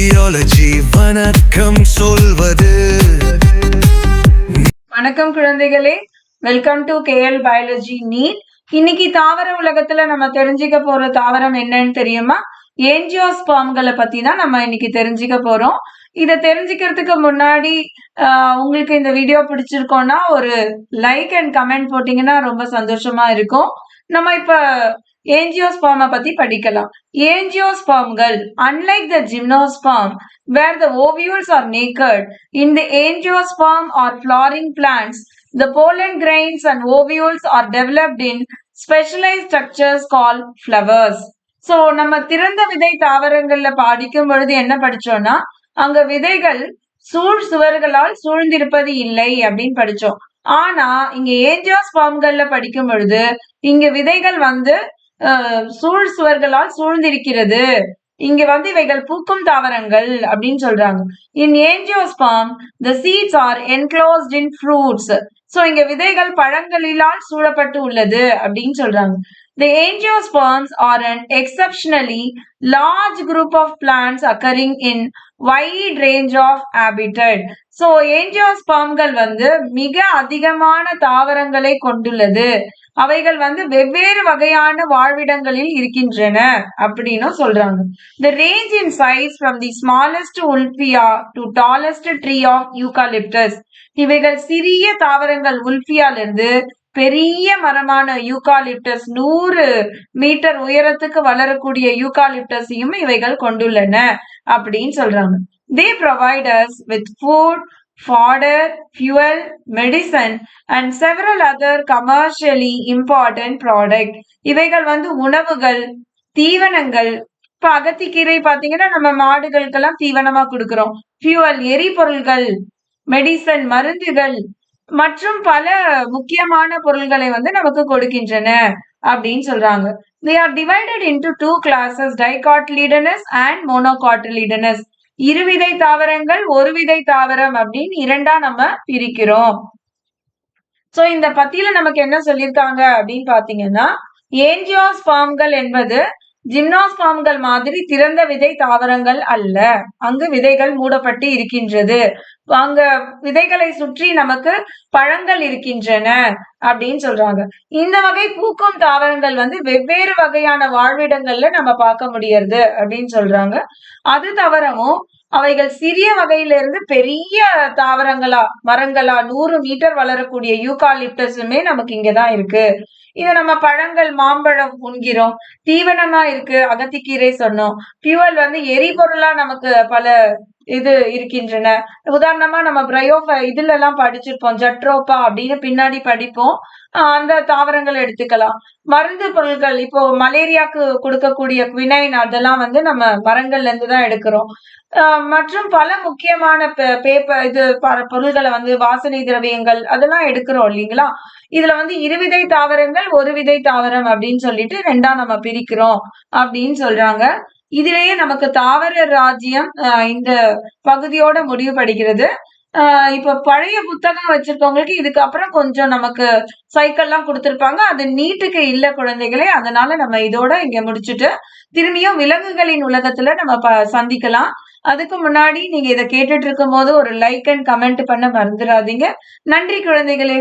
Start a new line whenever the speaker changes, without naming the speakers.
பியாலஜி வணக்கம் சொல்வது.
வணக்கம் குழந்தைகளே, welcome to KL biology NEET. இன்னைக்கு தாவர உலகத்துல நம்ம தெரிஞ்சுக்க போற தாவரம் என்னன்னு தெரியுமா? ஏஞ்சியோஸ்பர்ம்களை பத்தி தான் நம்ம இன்னைக்கு தெரிஞ்சுக்க போறோம். இதை தெரிஞ்சுக்கிறதுக்கு முன்னாடி உங்களுக்கு இந்த வீடியோ பிடிச்சிருக்கோம்னா ஒரு லைக் அண்ட் கமெண்ட் போட்டீங்கன்னா ரொம்ப சந்தோஷமா இருக்கும். நம்ம இப்ப ஏஞ்சியோஸ்பர்மை பத்தி படிக்கலாம். ஏஞ்சியோஸ்பர்ம்கள், unlike the gymnosperm where the ovules are naked, in the angiosperm or flowering plants the pollen grains and ovules are developed in specialized structures called flowers. So நம்ம திறந்த விதை தாவரங்கள்ல படிக்கும் பொழுது என்ன படிச்சோம்னா, அங்க விதைகள் சூழ் சுவர்களால் சூழ்ந்திருப்பது இல்லை அப்படின்னு படிச்சோம். ஆனா இங்க ஏஞ்சியோஸ்பர்ம்கள்ல படிக்கும் பொழுது இங்க விதைகள் சூழ் சுவர்களால் சூழ்ந்திருக்கிறது. இங்க இவைகள் பூக்கும் தாவரங்கள் அப்படின்னு சொல்றாங்க. இன் ஏஞ்சியோஸ்பர்ம் the seeds are enclosed in fruits. So இங்க விதைகள் பழங்களிலால் சூழப்பட்டு உள்ளது அப்படின்னு சொல்றாங்க. The angiosperms are an exceptionally large group of plants occurring in wide range of habitat. So angiospermகள் மிக அதிகமான தாவரங்களை கொண்டுள்ளது. அவைகள் வெவ்வேறு வகையான வாழ்விடங்களில் இருக்கின்றன அப்படின்னு சொல்றாங்க. The range in size from the smallest ulpia to tallest tree of eucalyptus. இவைகள் சிறிய தாவரங்கள் உல்பியால இருந்து பெரிய மரமான யூகாலிப்டஸ் 100 மீட்டர் உயரத்துக்கு வளரக்கூடிய யூகாலிப்டஸையும் இவைகள் கொண்டுள்ளன அப்படின்னு சொல்றாங்க. They provide us with food, fodder, fuel, medicine and several other commercially important products. இவைகள் உணவுகள், தீவனங்கள். இப்ப அகத்திக்கீரை பாத்தீங்கன்னா நம்ம மாடுகளுக்கெல்லாம் தீவனமா கொடுக்கிறோம். ஃபியூவல், எரிபொருள்கள், மெடிசன், மருந்துகள் மற்றும் பல முக்கியமான பொருள்களை நமக்கு கொடுக்கின்றன அப்படின்னு சொல்றாங்க. They are divided into two classes, dicotyledonous and monocotyledonous. இருவிதை தாவரங்கள், ஒரு விதை தாவரம் அப்படின்னு இரண்டா நம்ம பிரிக்கிறோம். சோ இந்த பத்தியில நமக்கு என்ன சொல்லியிருக்காங்க அப்படின்னு பாத்தீங்கன்னா, ஏஞ்சியோஸ்பர்ம்கள் என்பது ஜிம்னோஸ்பர்ம்கள் மாதிரி திறந்த விதை தாவரங்கள் அல்ல. அங்கு விதைகள் மூடப்பட்டு இருக்கின்றது. அங்க விதைகளை சுற்றி நமக்கு பழங்கள் இருக்கின்றன அப்படின்னு சொல்றாங்க. இந்த வகை பூக்கும் தாவரங்கள் வெவ்வேறு வகையான வாழ்விடங்கள்ல நம்ம பார்க்க முடியாது அப்படின்னு சொல்றாங்க. அது தவிரவும் அவைகள் சிறிய வகையிலிருந்து பெரிய தாவரங்களா, மரங்களா 100 மீட்டர் வளரக்கூடிய யூகாலிப்டஸுமே நமக்கு இங்கதான் இருக்கு. இத நம்ம பழங்கள், மாம்பழம் உண்கிறோம். தீவனமா இருக்கு அகத்திக்கீரை சொன்னோம். ஃபியூவல் எரிபொருளா நமக்கு பல இது இருக்கின்றன. உதாரணமா நம்ம இதுல எல்லாம் படிச்சிருப்போம், ஜட்ரோபா அப்படின்னு பின்னாடி படிப்போம். அந்த தாவரங்களை எடுத்துக்கலாம். மருந்து பொருட்கள், இப்போ மலேரியாக்கு கொடுக்கக்கூடிய குவினைன், அதெல்லாம் நம்ம மரங்கள்ல இருந்து தான் எடுக்கிறோம். மற்றும் பல முக்கியமான பேப்பர் பொருள்களை வாசனை திரவியங்கள் அதெல்லாம் எடுக்கிறோம் இல்லைங்களா? இதுல இருவிதை தாவரங்கள், ஒரு விதை தாவரம் அப்படின்னு சொல்லிட்டு ரெண்டா நம்ம பிரிக்கிறோம் அப்படின்னு சொல்றாங்க. இதிலேயே நமக்கு தாவர ராஜ்யம் இந்த பகுதியோட முடிவுபடுகிறது. இப்ப பழைய புத்தகம் வச்சிருக்கவங்களுக்கு இதுக்கப்புறம் கொஞ்சம் நமக்கு சைக்கிள்லாம் கொடுத்திருப்பாங்க. அது நீட்டுக்கு இல்ல குழந்தைகளே. அதனால நம்ம இதோட இங்க முடிச்சுட்டு திரும்பியும் விலங்குகளின் உலகத்துல நம்ம சந்திக்கலாம். அதுக்கு முன்னாடி நீங்க இதை கேட்டுட்டு இருக்கும் போது ஒரு லைக் அண்ட் கமெண்ட் பண்ண மறந்துடாதீங்க. நன்றி குழந்தைகளே.